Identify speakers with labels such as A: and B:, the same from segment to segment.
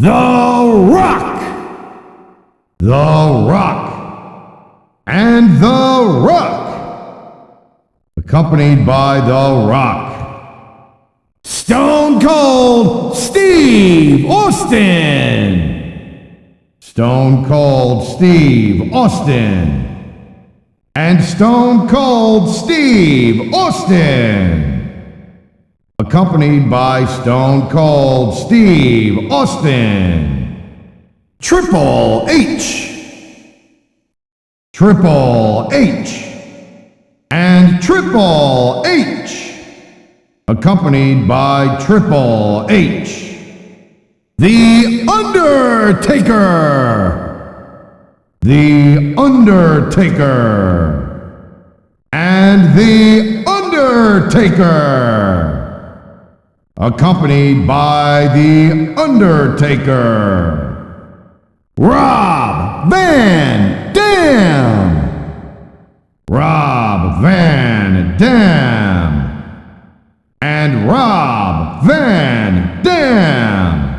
A: The Rock, The Rock, and The Rock, accompanied by The Rock, Stone Cold Steve Austin, Stone Cold Steve Austin, and Stone Cold Steve Austin, accompanied by Stone Cold Steve Austin, Triple H, Triple H, and Triple H, accompanied by Triple H, The Undertaker, The Undertaker, and The Undertaker, accompanied by The Undertaker, Rob Van Dam, Rob Van Dam, and Rob Van Dam,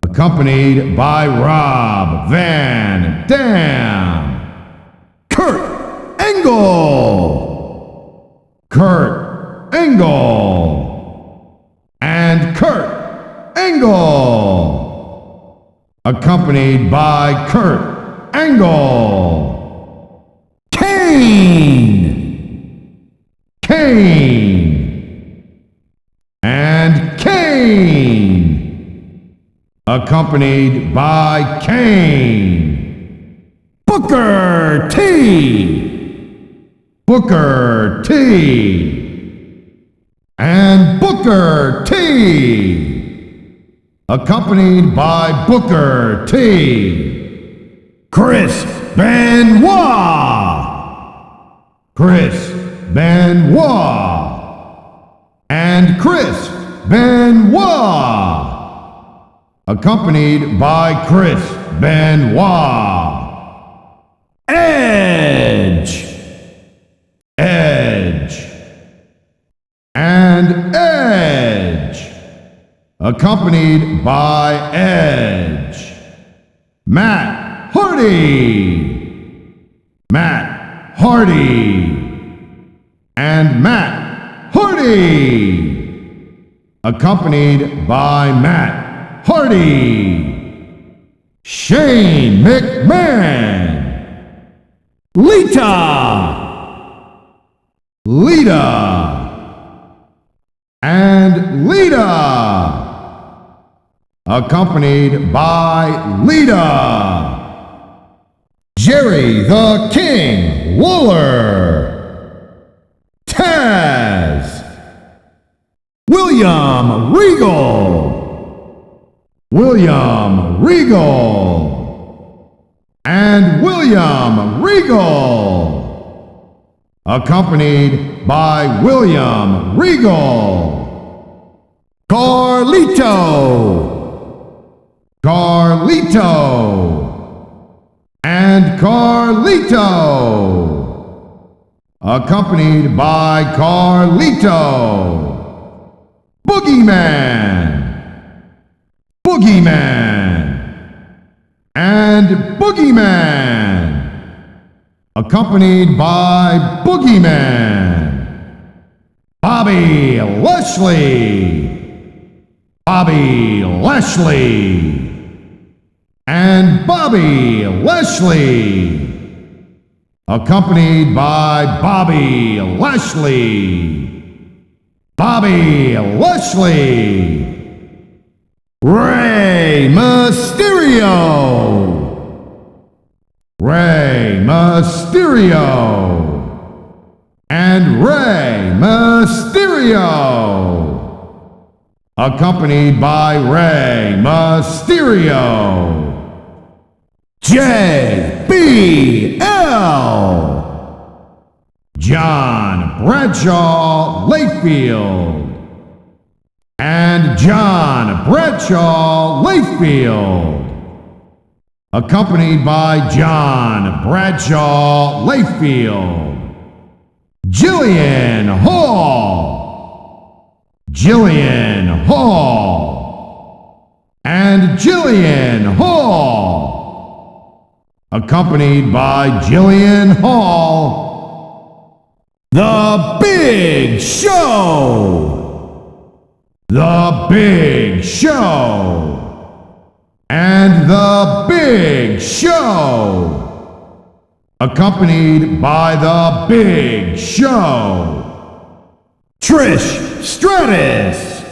A: accompanied by Rob Van Dam, Kurt Angle, Kurt Angle, and Kurt Angle, accompanied by Kurt Angle, Kane, Kane, and Kane, accompanied by Kane, Booker T, Booker T, and Booker T, accompanied by Booker T, Chris Benoit, Chris Benoit, and Chris Benoit, accompanied by Chris Benoit, Edge, Edge, and Edge, accompanied by Edge, Matt Hardy, Matt Hardy, and Matt Hardy, accompanied by Matt Hardy, Shane McMahon, Lita, Lita, and Lita, accompanied by Lita, Jerry the King Lawler, Taz, William Regal, William Regal, and William Regal, accompanied by William Regal, Carlito, Carlito, and Carlito, accompanied by Carlito, Boogeyman, Boogeyman, and Boogeyman, accompanied by Boogeyman, Bobby Lashley, Bobby Lashley, and Bobby Lashley, accompanied by Bobby Lashley, Bobby Lashley, Rey Mysterio, Rey Mysterio, and Rey Mysterio, accompanied by Rey Mysterio, JBL, John Bradshaw Layfield, and John Bradshaw Layfield, accompanied by John Bradshaw Layfield, Jillian Hall, Jillian Hall, and Jillian Hall. Accompanied by Jillian Hall, The Big Show. The Big Show. And The Big Show. Accompanied by The Big Show, Trish Stratus.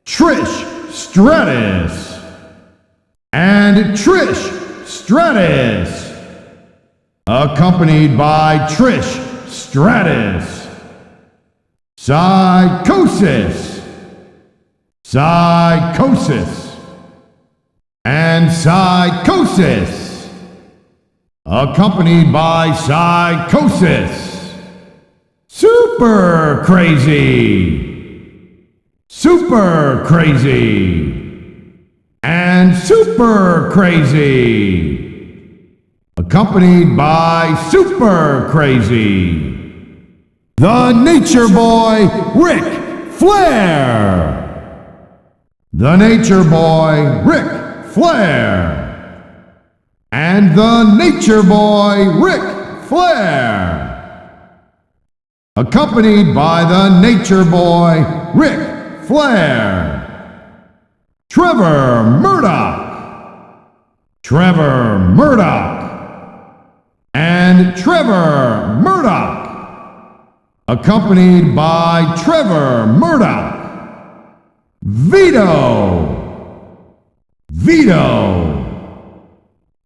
A: Trish Stratus. And Trish Stratus. Accompanied by Trish Stratus. Psychosis. Psychosis. And Psychosis. Accompanied by Psychosis. Super Crazy. Super Crazy. And Super Crazy. Accompanied by Super Crazy. The Nature Boy, Ric Flair. The Nature Boy, Ric Flair. And the Nature Boy, Ric Flair. Accompanied by the Nature Boy, Ric Flair. Trevor Murdoch. Trevor Murdoch. And Trevor Murdoch. Accompanied by Trevor Murdoch. Vito. Vito.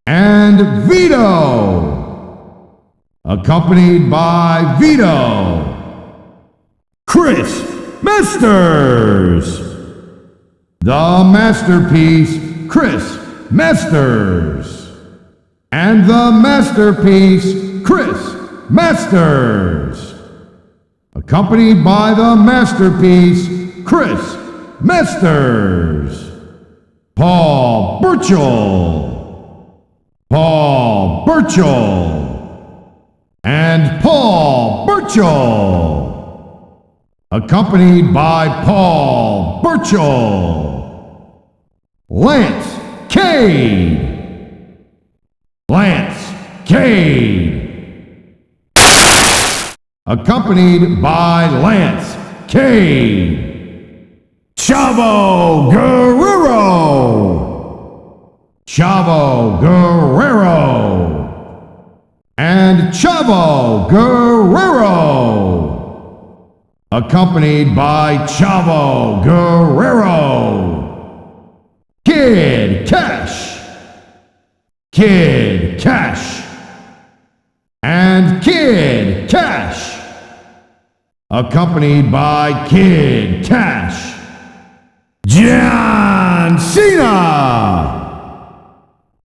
A: And Vito. Accompanied by Vito. Chris Masters. The Masterpiece, Chris Masters. And the Masterpiece, Chris Masters. Accompanied by the Masterpiece, Chris Masters. Paul Burchill. Paul Burchill. And Paul Burchill. Accompanied by Paul Burchill. Lance Cade. Lance Cade. Accompanied by Lance Cade. Chavo Guerrero. Chavo Guerrero. And Chavo Guerrero. Accompanied by Chavo Guerrero. Kid Cash. Kid Cash. And Kid Cash. Accompanied by Kid Cash. John Cena.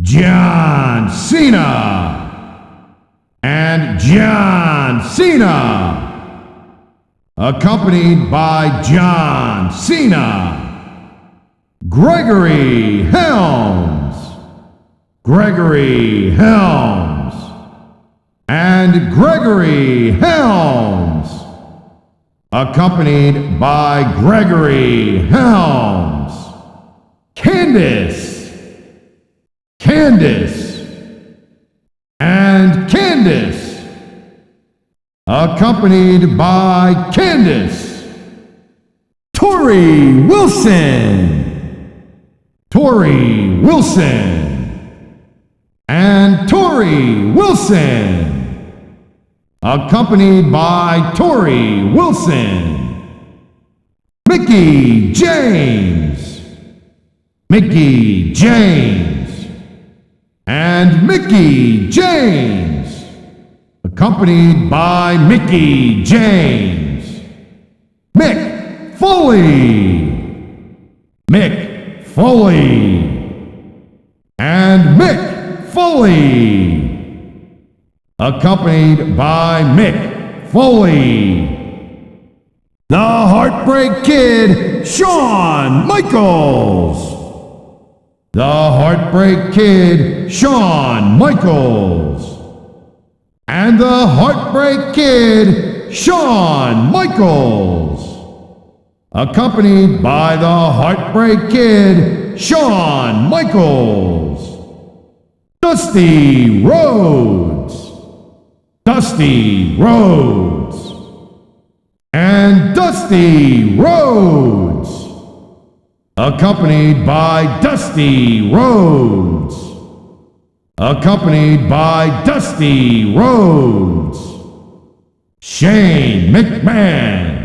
A: John Cena. And John Cena. Accompanied by John Cena. Gregory Helms. Gregory Helms. And Gregory Helms. Accompanied by Gregory Helms. Candace. Candace. And Candace. Accompanied by Candace. Tori Wilson. Tori Wilson. And Tori Wilson. Accompanied by Tori Wilson. Mickey James. Mickey James. And Mickey James. Accompanied by Mickey James. Mick Foley. Mick Foley. And Mick Foley. Accompanied by Mick Foley. The Heartbreak Kid, Shawn Michaels. The Heartbreak Kid, Shawn Michaels. And the Heartbreak Kid, Shawn Michaels. Accompanied by the Heartbreak Kid, Shawn Michaels, Dusty Rhodes, Dusty Rhodes, and Dusty Rhodes, accompanied by Dusty Rhodes, accompanied by Dusty Rhodes, Shane McMahon,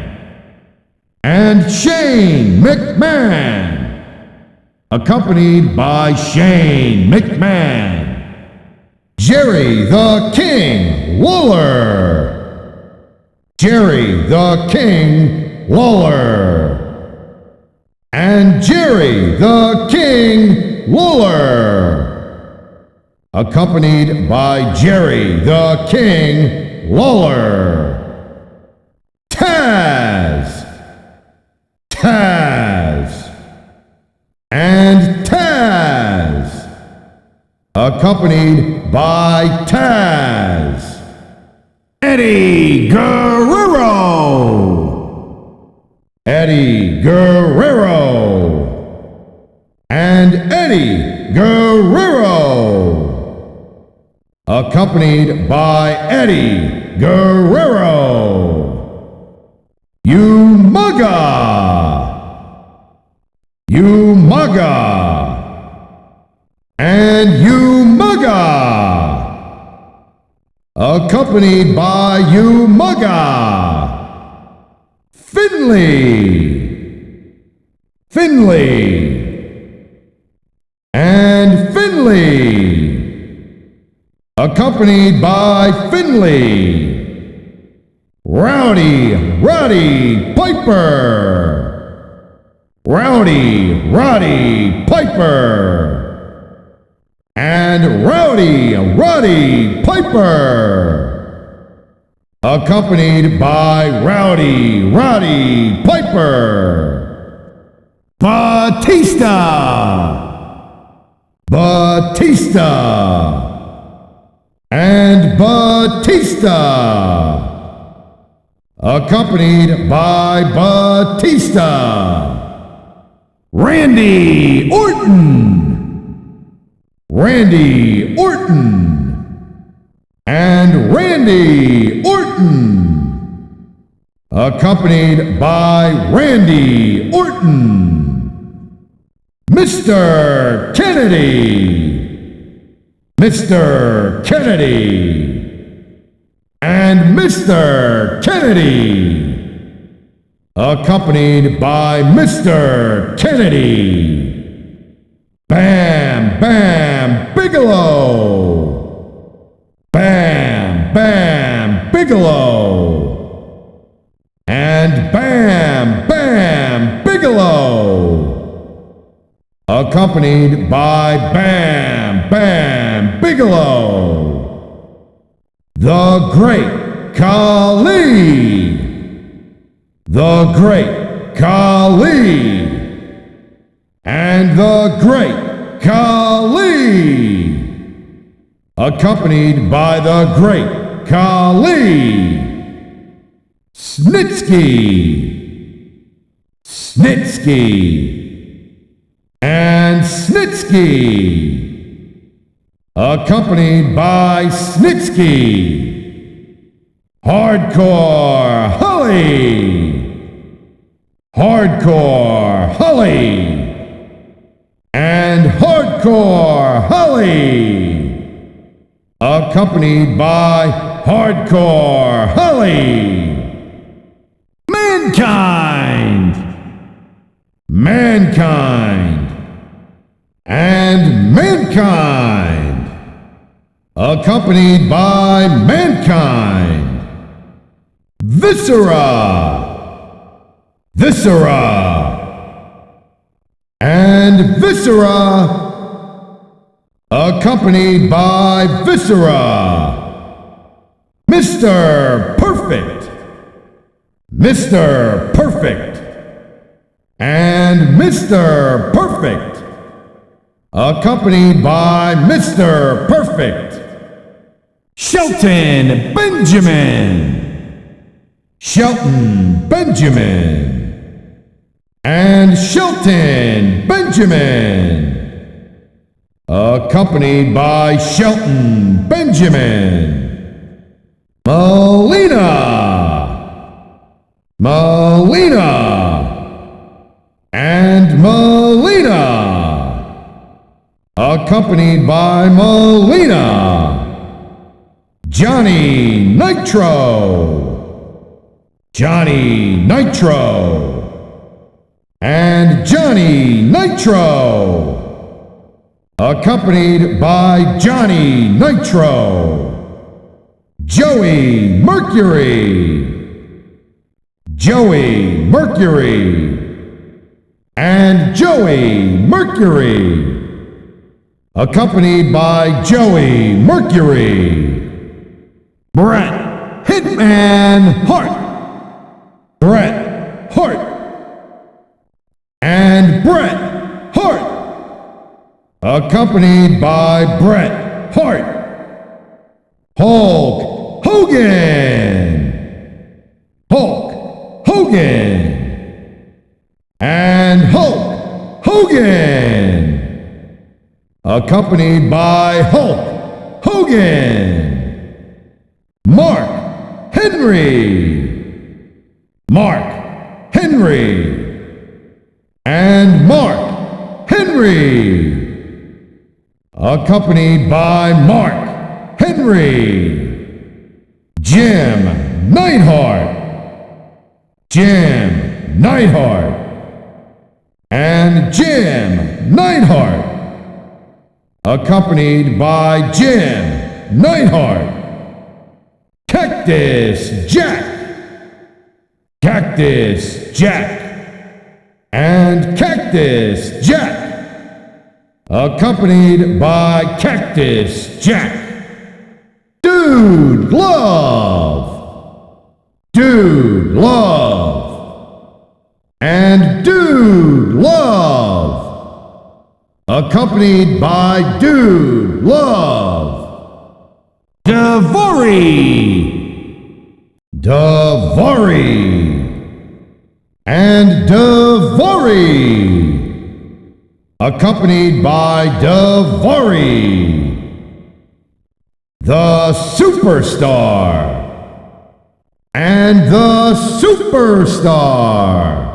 A: and Shane McMahon, accompanied by Shane McMahon, Jerry the King Lawler, Jerry the King Lawler, and Jerry the King Lawler, accompanied by Jerry the King Lawler, Taz, Taz, and Taz, accompanied by Taz, Eddie Guerrero, Eddie Guerrero, and Eddie Guerrero, accompanied by Eddie Guerrero, Umaga, Umaga, and Umaga, accompanied by Umaga, Finley, Finley, and Finley, accompanied by Finley, Rowdy Roddy Piper, Rowdy Roddy Piper, and Rowdy Roddy Piper, accompanied by Rowdy Roddy Piper, Batista, Batista, and Batista, accompanied by Batista, Randy Orton, Randy Orton, and Randy Orton, accompanied by Randy Orton, Mr. Kennedy, Mr. Kennedy, and Mr. Kennedy, accompanied by Mr. Kennedy, Bam Bam Bigelow, Bam Bam Bigelow, and Bam Bam Bigelow, accompanied by Bam Bam Bigelow, the Great Khali, the Great Khali, and the Great Khali, accompanied by the Great Khali, Snitsky, Snitsky, and Snitsky, accompanied by Snitsky, Hardcore Holly, Hardcore Holly, and Hardcore Holly, accompanied by Hardcore Holly, Mankind, Mankind, and Mankind, accompanied by Mankind, Viscera, Viscera, and Viscera, accompanied by Viscera, Mr. Perfect, Mr. Perfect, and Mr. Perfect, accompanied by Mr. Perfect, Shelton Benjamin, Shelton Benjamin, and Shelton Benjamin, accompanied by Shelton Benjamin, Melina, and Melina, accompanied by Melina, Johnny Nitro, and Johnny Nitro, accompanied by Johnny Nitro, Joey Mercury, and Joey Mercury, accompanied by Joey Mercury, Bret Hitman Hart, and Bret Hart, accompanied by Bret Hart, Hulk Hogan, and Hulk Hogan, accompanied by Hulk Hogan, Mark Henry, and Mark Henry, accompanied by Mark Henry, Jim Neidhart, and Jim Neidhart, accompanied by Jim Neidhart, Cactus Jack, and Cactus Jack, accompanied by Cactus Jack, Dude Love, and Dude Love, accompanied by Dude Love, Daivari, and Daivari, accompanied by Daivari, the Superstar, and the Superstar,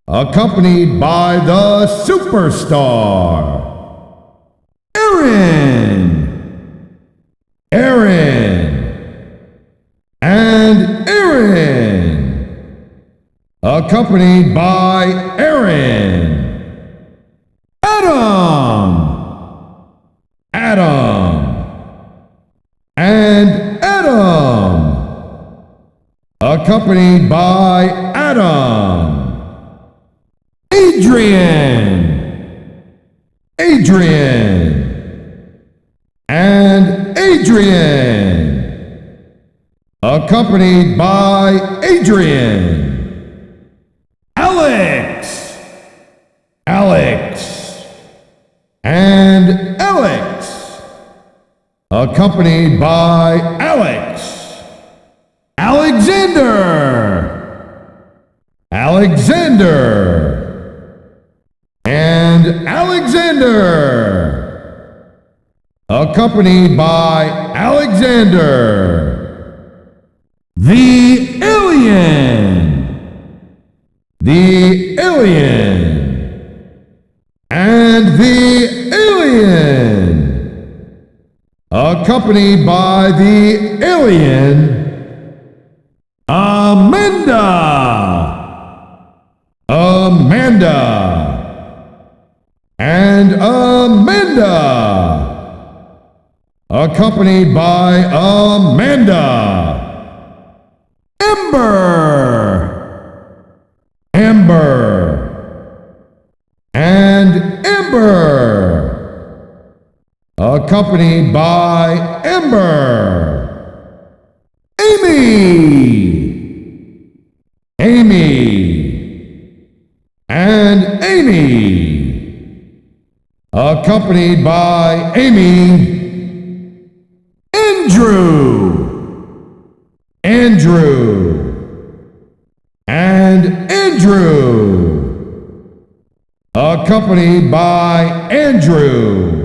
A: accompanied by the Superstar, Aaron, and Aaron, accompanied by Aaron, Adam, and Adam, accompanied by Adam, Adrian, and Adrian, accompanied by Adrian, Alex, and Alex, accompanied by Alex, Alexander, and Alexander, accompanied by Alexander, the Alien, and the Alien, accompanied by the Alien, Amanda, and Amanda, accompanied by Amanda, Ember, and Ember, accompanied by Ember, Amy, and Amy, accompanied by Amy, Andrew, and Andrew, accompanied by Andrew.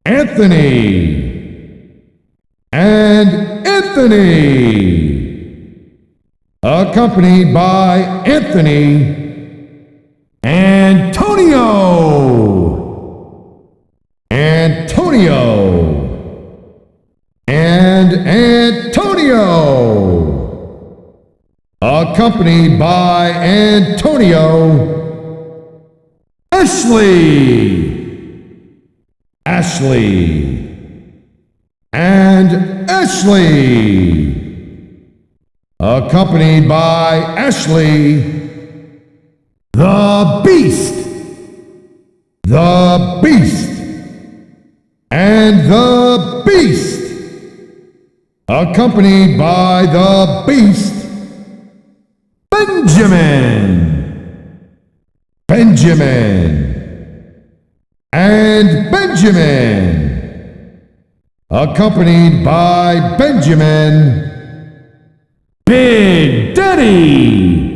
A: Anthony, and Anthony, accompanied by Anthony, Antonio, and Antonio, accompanied by Antonio, Ashley, and Ashley, accompanied by Ashley, the Beast, and the Beast, accompanied by the Beast, Benjamin, and Benjamin, accompanied by Benjamin, Big Daddy,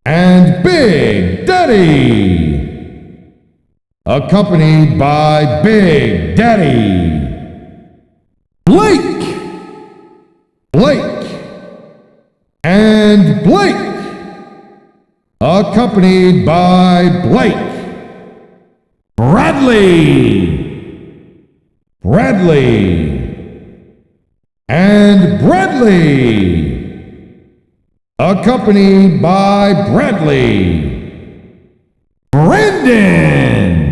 A: and Big Daddy, accompanied by Big Daddy, Blake, and Blake, accompanied by Blake, Bradley, and Bradley, accompanied by Bradley, Brandon,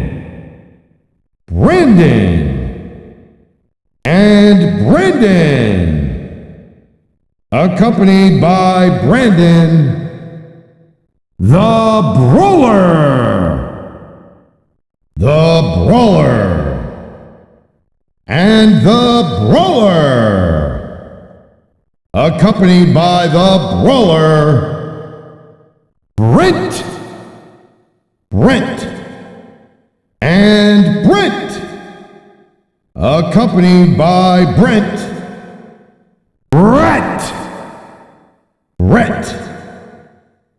A: and Brandon, accompanied by Brandon, the Brawler, and the Brawler, accompanied by the Brawler, Brent, and Brent, accompanied by Brent, Brett,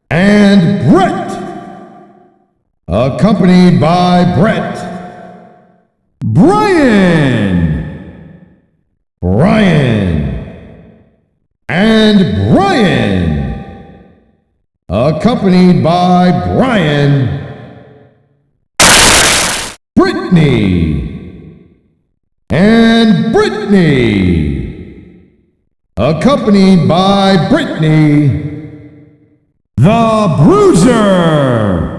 A: and Brett, accompanied by Brett, Brian, and Brian, accompanied by Brian, Brittany, and Brittany, accompanied by Brittany, the Bruiser,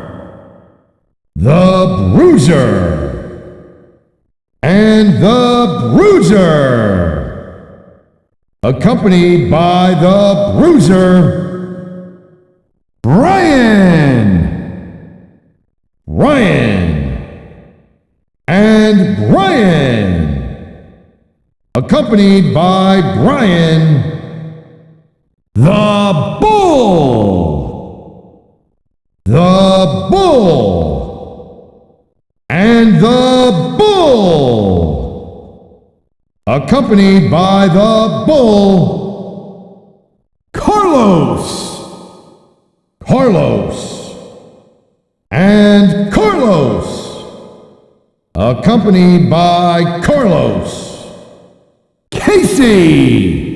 A: and the Bruiser, accompanied by the Bruiser, Ryan, and Brian, accompanied by Brian, the Bull, and the Bull, accompanied by the Bull, Carlos, and Carlos, accompanied by Carlos, Casey,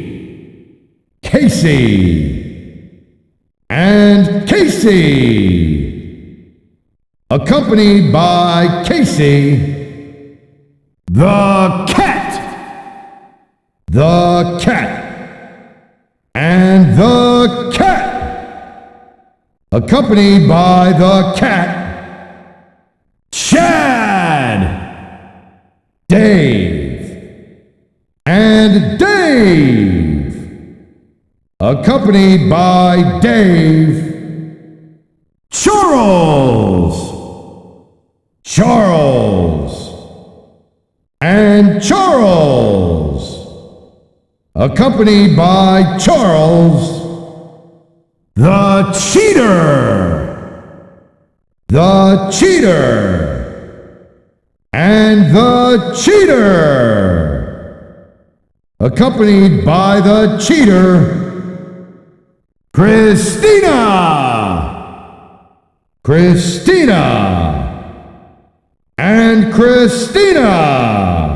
A: and Casey, accompanied by Casey, the Cat, and the Cat, accompanied by the Cat, Chad, Dave, and Dave, accompanied by Dave, Charles, and Charles, accompanied by Charles, the Cheater, and the Cheater, accompanied by the cheater, Christina. Christina. And Christina.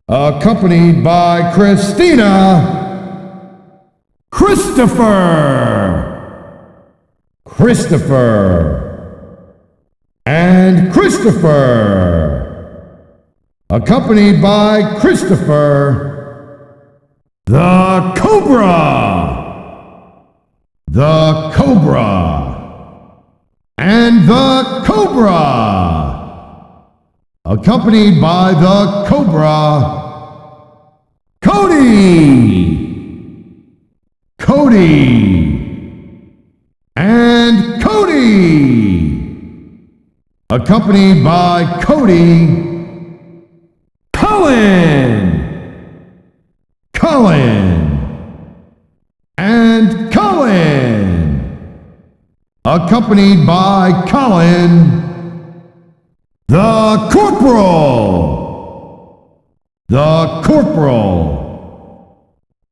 A: Accompanied by Christina, Christopher. Christopher. And Christopher. Accompanied by Christopher, the Cobra. The Cobra. And the Cobra. Accompanied by the Cobra, Cody. Cody. And Cody. Accompanied by Cody, Cullen. Cullen. And Cullen. Accompanied by Cullen, the Corporal. The Corporal.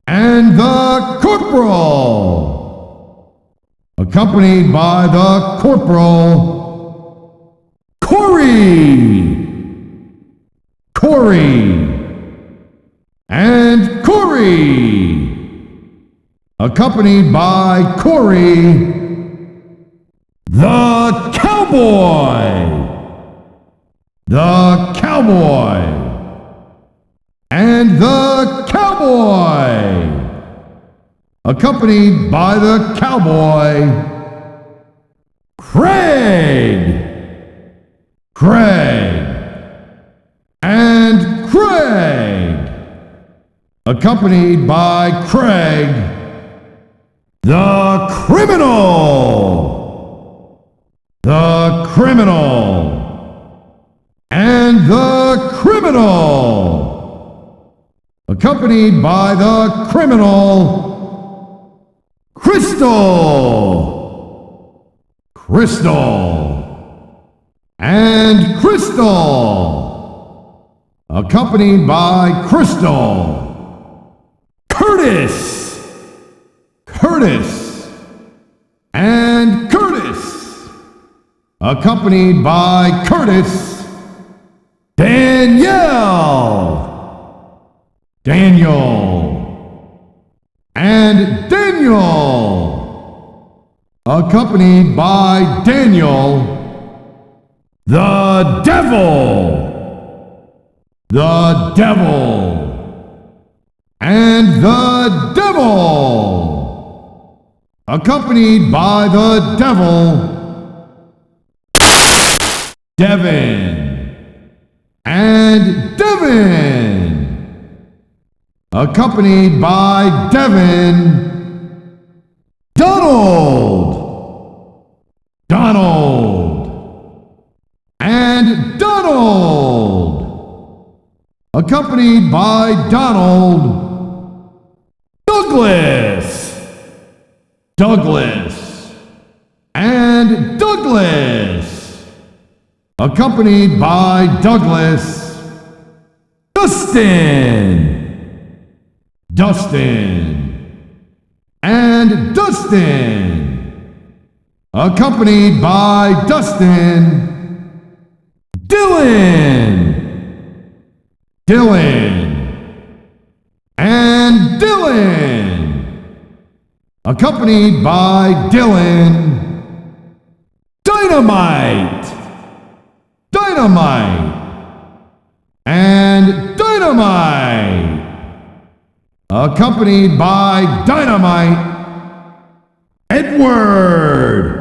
A: And the Corporal. Accompanied by the Corporal, Corey. Corey. And Corey. Accompanied by Corey, the Cowboy. The Cowboy. And the Cowboy. Accompanied by the Cowboy, Craig. Craig. And Craig. Accompanied by Craig, the Criminal. The Criminal. And the Criminal. Accompanied by the Criminal, Crystal. Crystal. And Crystal. Accompanied by Crystal, Curtis. Curtis. And Curtis. Accompanied by Curtis, Danielle. Daniel. And Daniel. Accompanied by Daniel, the Devil. The Devil. And the Devil. Accompanied by the Devil, Devin. And Devin. Accompanied by Devin, Donald. Donald. And Donald. Accompanied by Donald, Douglas. Douglas. And Douglas. Accompanied by Douglas, Dustin. Dustin. And Dustin. Accompanied by Dustin, Dylan. Dylan. And Dylan. Accompanied by Dylan, Dynamite. Dynamite. And Dynamite. Accompanied by Dynamite, Edward.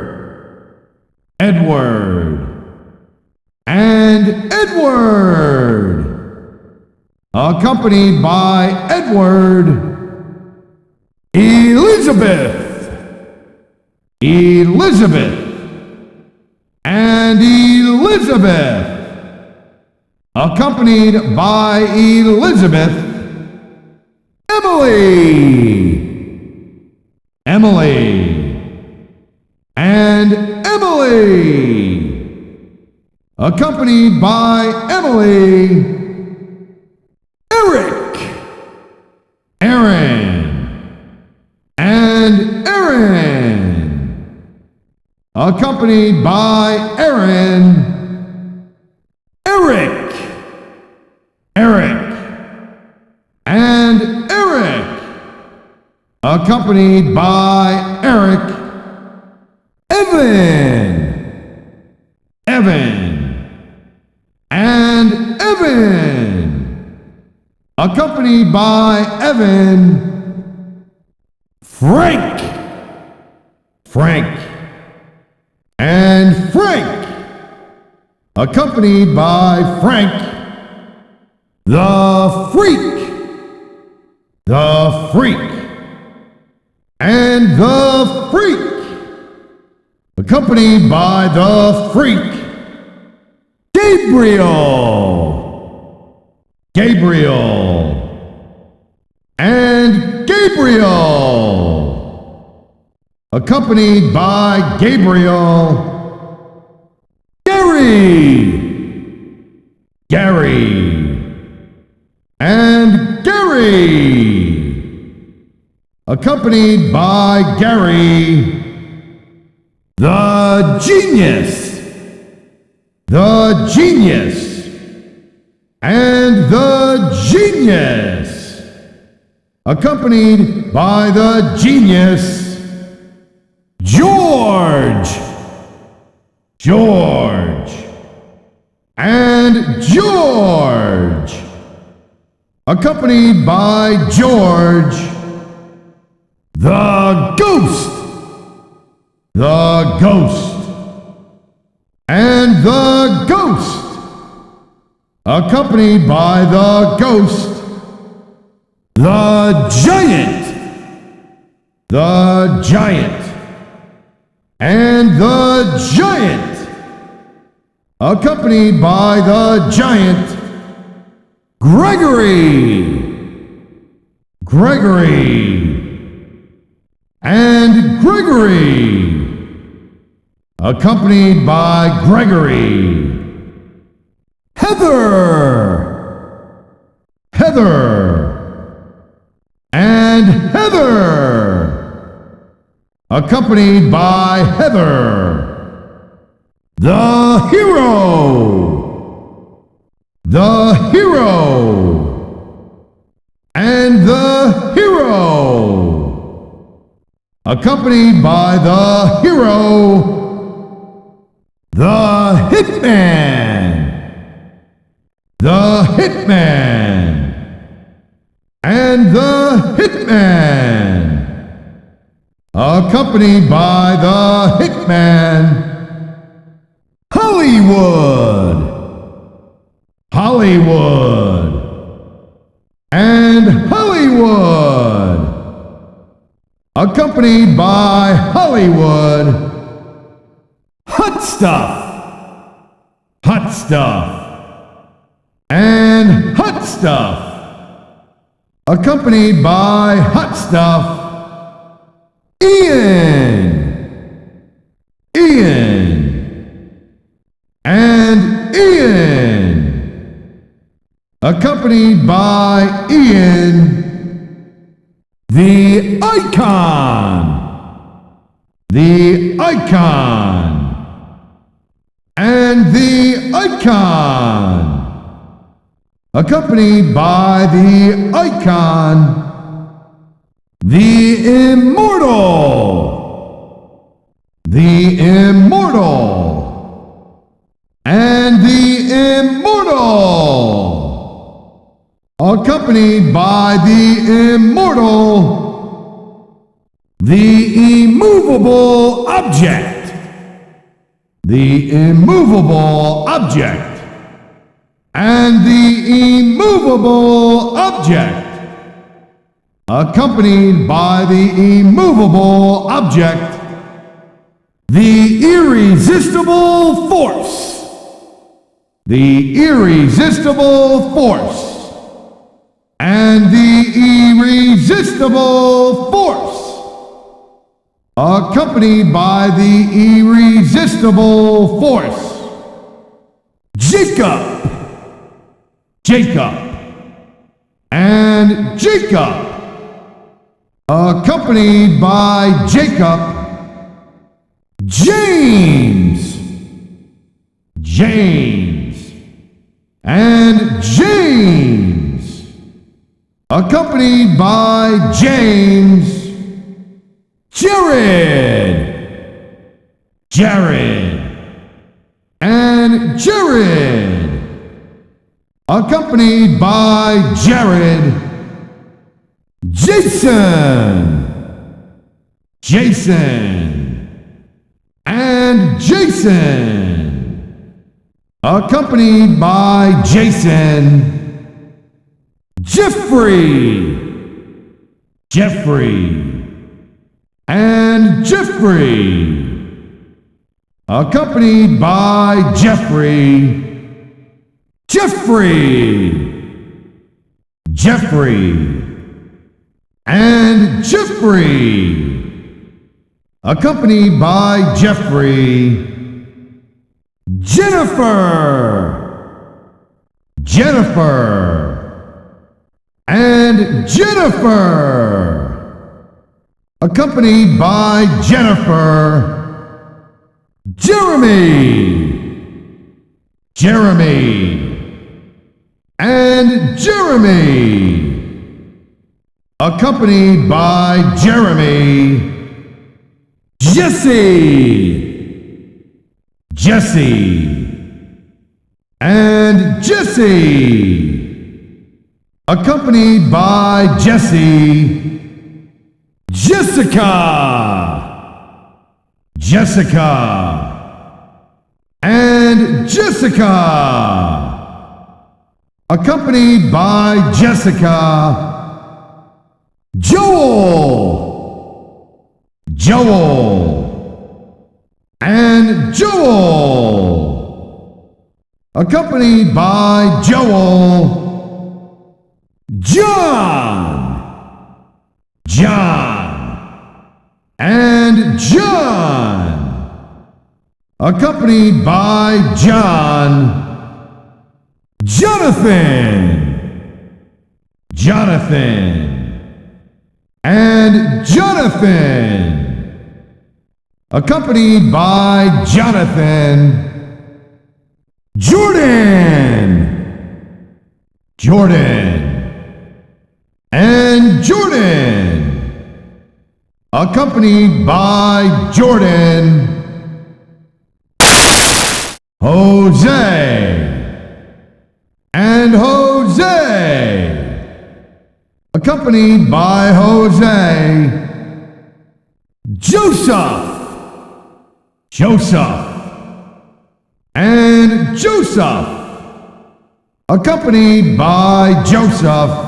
A: Edward. And Edward. Accompanied by Edward, Elizabeth. Elizabeth. And Elizabeth. Accompanied by Elizabeth, Emily. Emily. And Emily. Accompanied by Emily, Eric. Aaron. Accompanied by Aaron, Eric, Eric, and Eric. Accompanied by Eric, Evan, Evan, and Evan. Accompanied by Evan, Frank, Frank, and Frank. Accompanied by Frank, the Freak, and the Freak. Accompanied by the Freak, Gabriel, and Gabriel. Accompanied by Gabriel, Gary, and Gary. Accompanied by Gary, the Genius, and the Genius. Accompanied by the Genius, George, and George. Accompanied by George, the Ghost, and the Ghost. Accompanied by the Ghost, the Giant, and the Giant. Accompanied by the Giant, Gregory, and Gregory. Accompanied by Gregory, Heather, and Heather. Accompanied by Heather, the Hero, and the Hero. Accompanied by the Hero, the Hitman, and the Hitman. Accompanied by the Hitman, Hollywood, and Hollywood. Accompanied by Hollywood, Hot Stuff, and Hot Stuff. Accompanied by Hot Stuff, Ian, and Ian. Accompanied by Ian, the Icon, and the Icon. Accompanied by the Icon, the Immortal, and the Immortal. Accompanied by the Immortal, the Immovable Object, and the Immovable Object. Accompanied by the Immovable Object, the Irresistible Force, and the Irresistible Force. Accompanied by the Irresistible Force, Jacob, and Jacob. accompanied by Jacob, James, and James, accompanied by James, Jared, and Jared, accompanied by Jared, Jason, and Jason, accompanied by Jason, Jeffrey, and Jeffrey, accompanied by Jeffrey, and Jeffrey, accompanied by Jeffrey, Jennifer, and Jennifer, accompanied by Jennifer, Jeremy, and Jeremy, accompanied by Jeremy, Jesse, and Jesse, accompanied by Jesse, Jessica, and Jessica, accompanied by Jessica, Joel, and Joel, accompanied by Joel, John, and John, accompanied by John, Jonathan, and Jonathan, accompanied by Jonathan, Jordan, and Jordan, accompanied by Jordan, Jose, and Jose, accompanied by Jose, Joseph, and Joseph, accompanied by Joseph,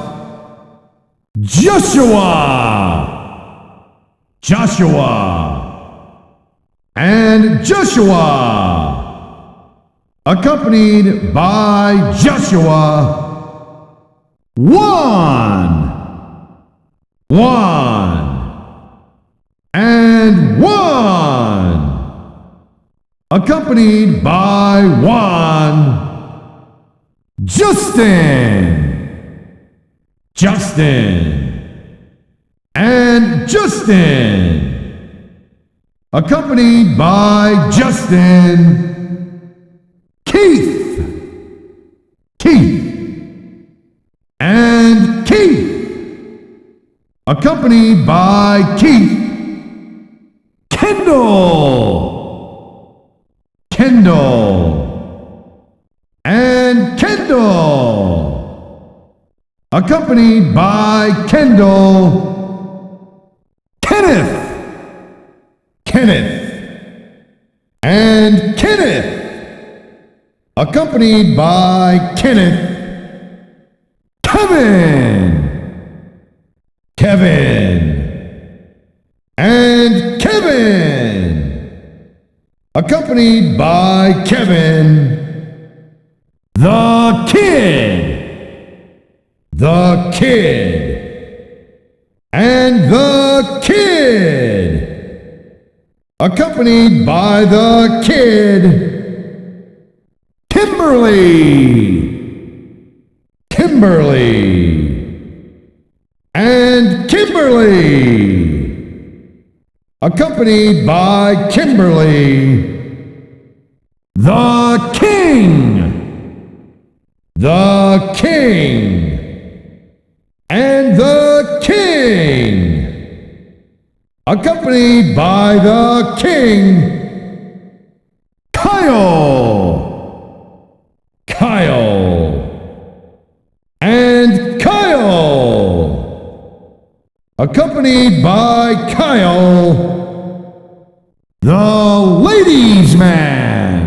A: Joshua, and Joshua, accompanied by Joshua, one, and one, accompanied by one, Justin, and Justin, accompanied by Justin, Keith, and Keith, accompanied by Keith, Kendall, and Kendall, accompanied by Kendall, Kenneth, and Kenneth, accompanied by Kenneth, Kevin, and Kevin, accompanied by Kevin, the kid, and the kid, accompanied by the kid, Kimberly, and Kimberly, Kimberly, accompanied by Kimberly, the King, and the King, accompanied by the King, Kyle, and Kyle, accompanied by Kyle, the Ladies' Man,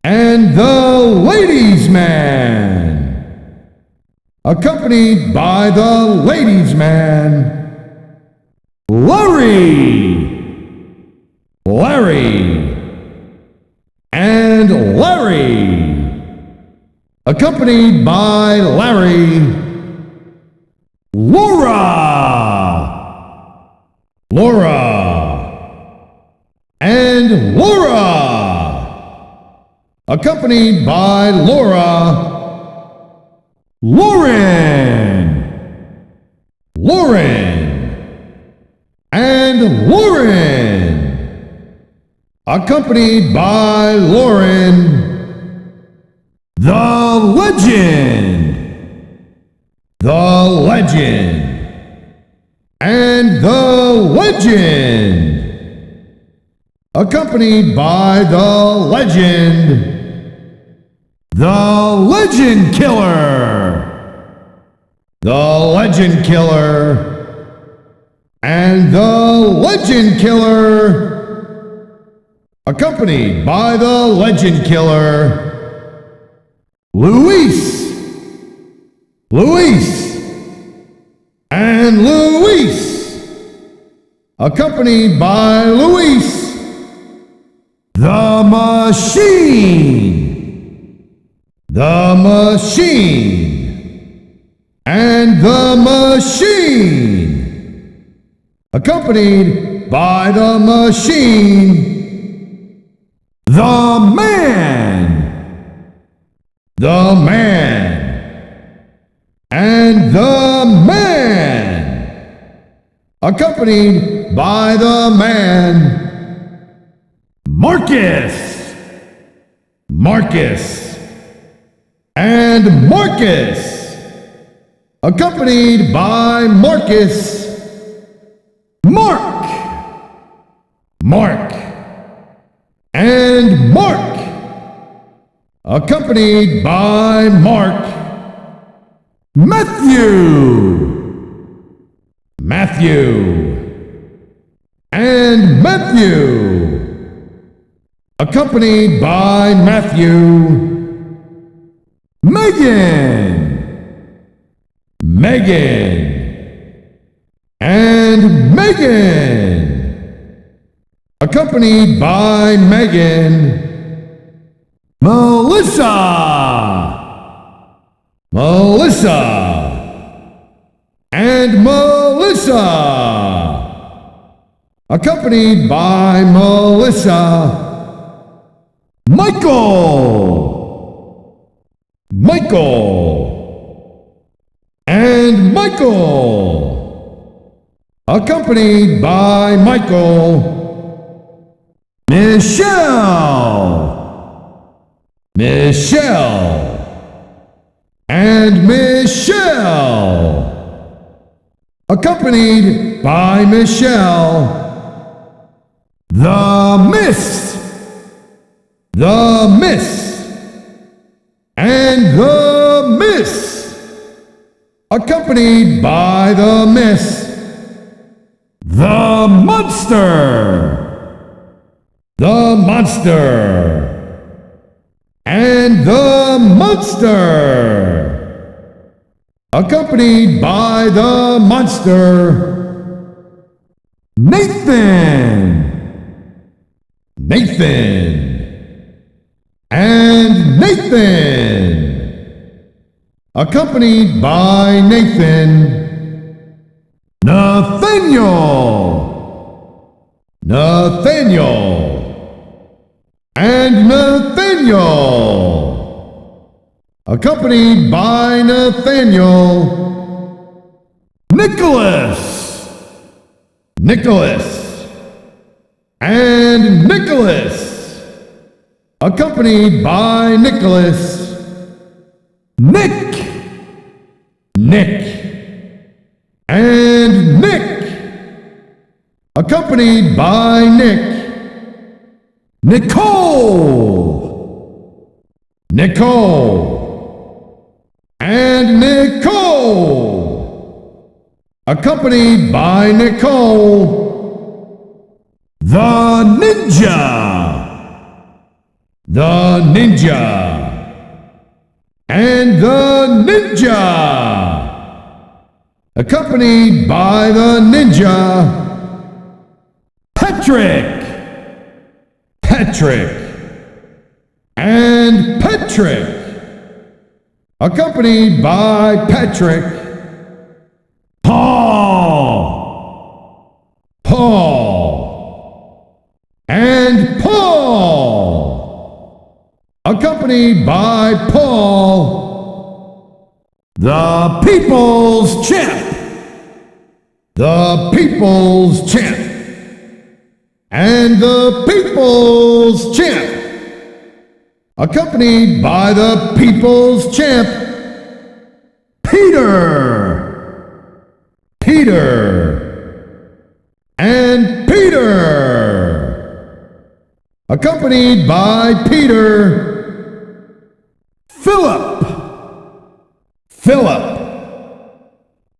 A: and the Ladies' Man, accompanied by the Ladies' Man, Larry, and Larry, accompanied by Larry, Laura, and Laura, accompanied by Laura, Lauren, and Lauren, accompanied by Lauren, the Legend, and the Legend, accompanied by the Legend, the Legend Killer, and the Legend Killer, accompanied by the Legend Killer, Luis, and Luis, accompanied by Luis, the Machine, and the Machine, accompanied by the Machine, the Man, and the Man, accompanied by the Man, Marcus, and Marcus, accompanied by Marcus, Mark, and Mark, accompanied by Mark, Matthew, and Matthew, accompanied by Matthew, Megan, and Megan, accompanied by Megan, Melissa, and Melissa, accompanied by Melissa, Michael, and Michael, accompanied by Michael, Michelle, and Michelle, accompanied by Michelle, the Miss, and the Miss, accompanied by the Miss, the Monster, and the Monster, accompanied by the Monster, Nathan, and Nathan, accompanied by Nathan, Nathaniel, and Nathaniel, accompanied by Nathaniel, Nicholas, and Nicholas, accompanied by Nicholas, Nick, and Nick, accompanied by Nick, Nicole, and Nicole, accompanied by Nicole, the Ninja, and the Ninja, accompanied by the Ninja, Patrick, and Patrick, accompanied by Patrick, Paul, and Paul, accompanied by Paul, the People's Champ, and the People's Champ, accompanied by the People's Champ, Peter, and Peter, accompanied by Peter, Philip,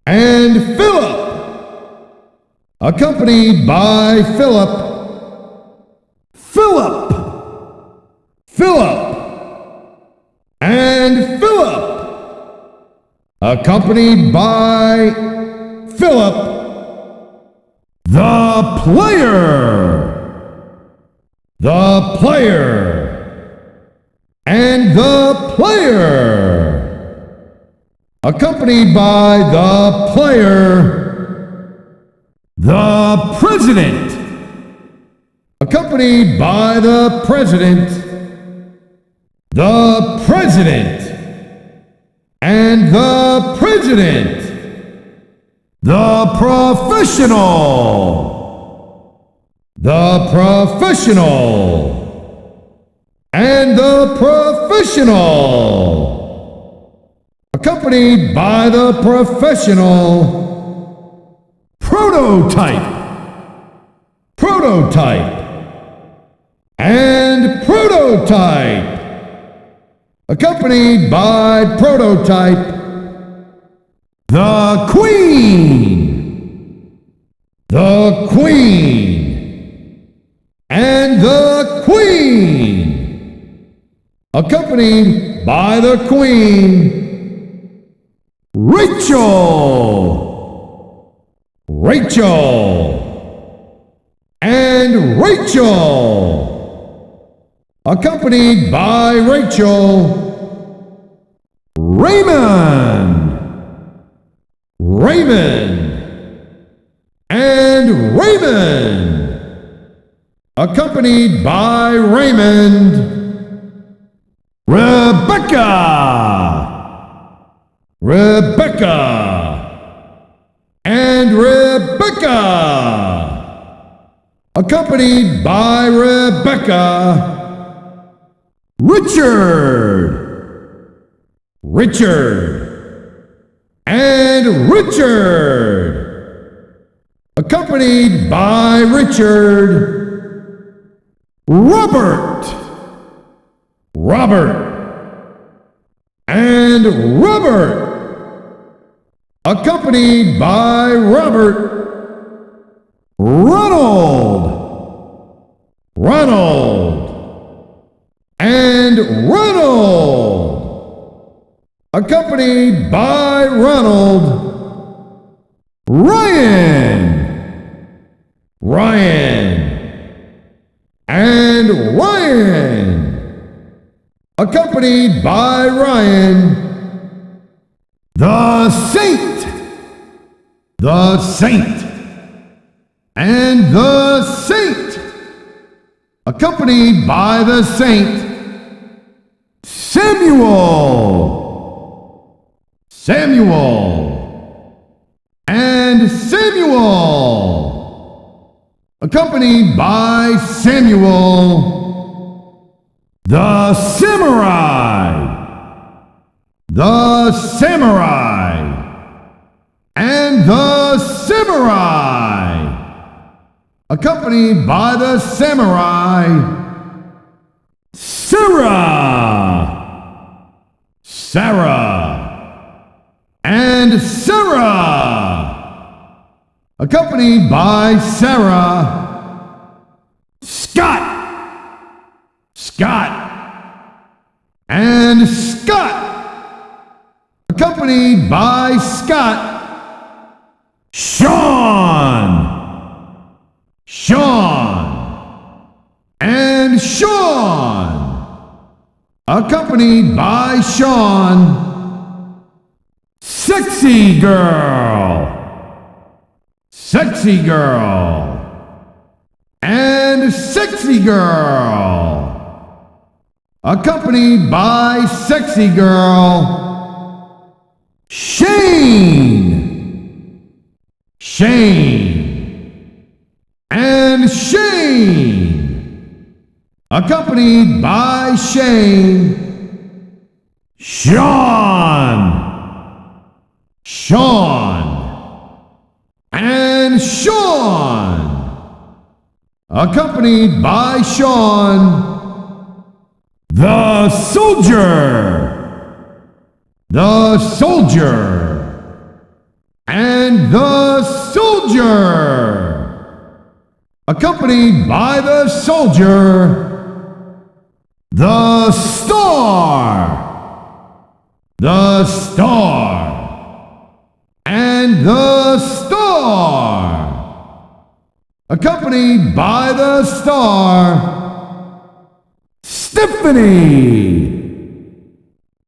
A: and Philip, accompanied by Philip, and Philip, accompanied by Philip, the player, and the player, accompanied by the player, the president, accompanied by the president, and the president, the professional, and the professional, accompanied by the professional, prototype, and prototype, accompanied by prototype, the queen, and the queen, accompanied by the queen, Rachel, and Rachel, accompanied by Rachel, Raymond, and Raymond, accompanied by Raymond, Rebecca, and Rebecca, accompanied by Rebecca, Richard, and Richard, accompanied by Richard, Robert, and Robert, accompanied by Robert, Ronald, and Ronald, accompanied by Ronald, Ryan, and Ryan, accompanied by Ryan, the Saint, and the Saint, accompanied by the Saint, Samuel, Samuel, and Samuel, accompanied by Samuel, the Samurai, the Samurai, and the Samurai, accompanied by the Samurai, Sarah, Sarah, and Sarah, accompanied by Sarah, Scott, Scott, and Scott, accompanied by Scott, Sean, Sean, and Sean, accompanied by Sean, Sexy Girl, Sexy Girl, and Sexy Girl, accompanied by Sexy Girl, Shane, Shane, and Shane, accompanied by Shane, Sean, Sean, and Sean, accompanied by Sean, the Soldier, the Soldier, and the Soldier, accompanied by the Soldier, the Star, the Star, and the Star, accompanied by the Star, Stephanie,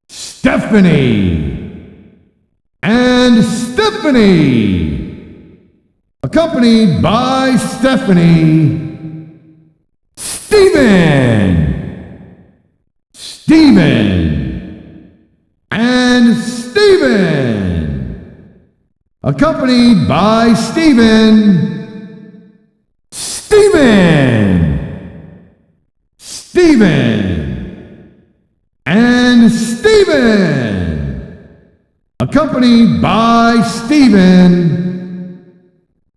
A: Stephanie, and Stephanie, accompanied by Stephanie, Stephen, Stephen, and Stephen, accompanied by Stephen, Stephen, Stephen, and Stephen, accompanied by Stephen,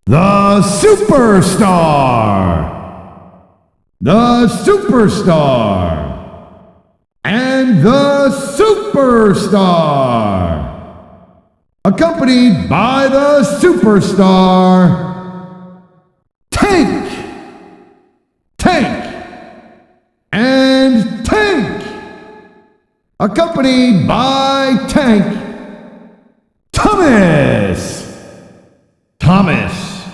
A: the Superstar, the Superstar, and the Superstar, accompanied by the Superstar, Tank, Tank, and Tank, accompanied by Tank, Thomas, Thomas,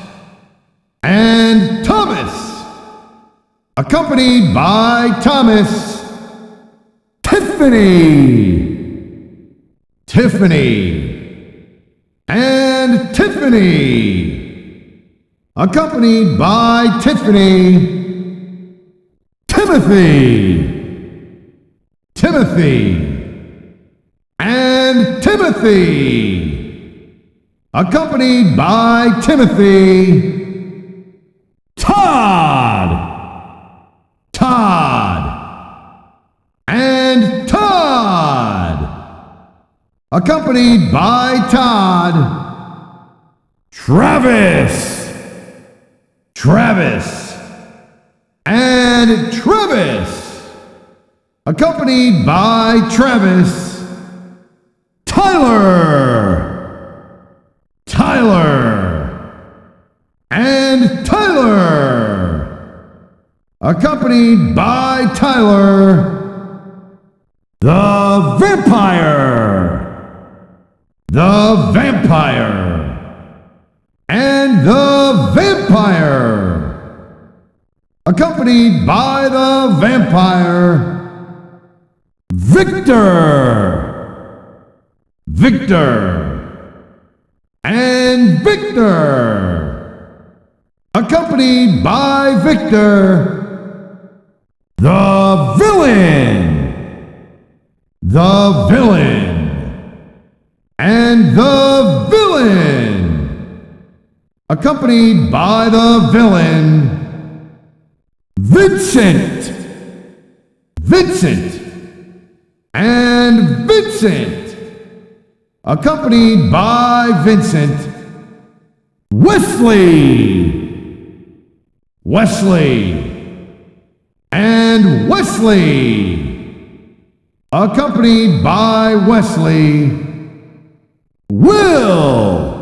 A: and Thomas, accompanied by Thomas, Tiffany, Tiffany, and Tiffany, accompanied by Tiffany, Timothy, Timothy, and Timothy, accompanied by Timothy, Todd, Todd, and Todd, accompanied by Todd, Travis, Travis, and Travis, accompanied by Travis, Tyler, Tyler, and Tyler, accompanied by Tyler, the Vampire, the Vampire, and the Vampire, accompanied by the Vampire, Victor, Victor, and Victor, accompanied by Victor, the Villain, the Villain, and the Villain, accompanied by the Villain, Vincent, and Vincent, accompanied by Vincent, Wesley, and Wesley, accompanied by Wesley, Will,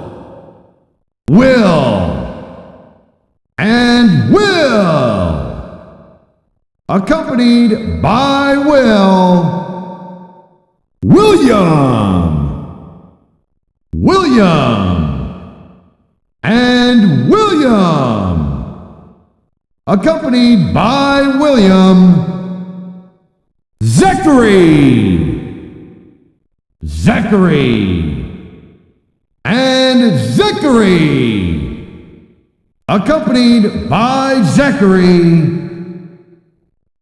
A: and Will, accompanied by Will, William, and William, accompanied by William, Zachary, and Zachary, accompanied by Zachary,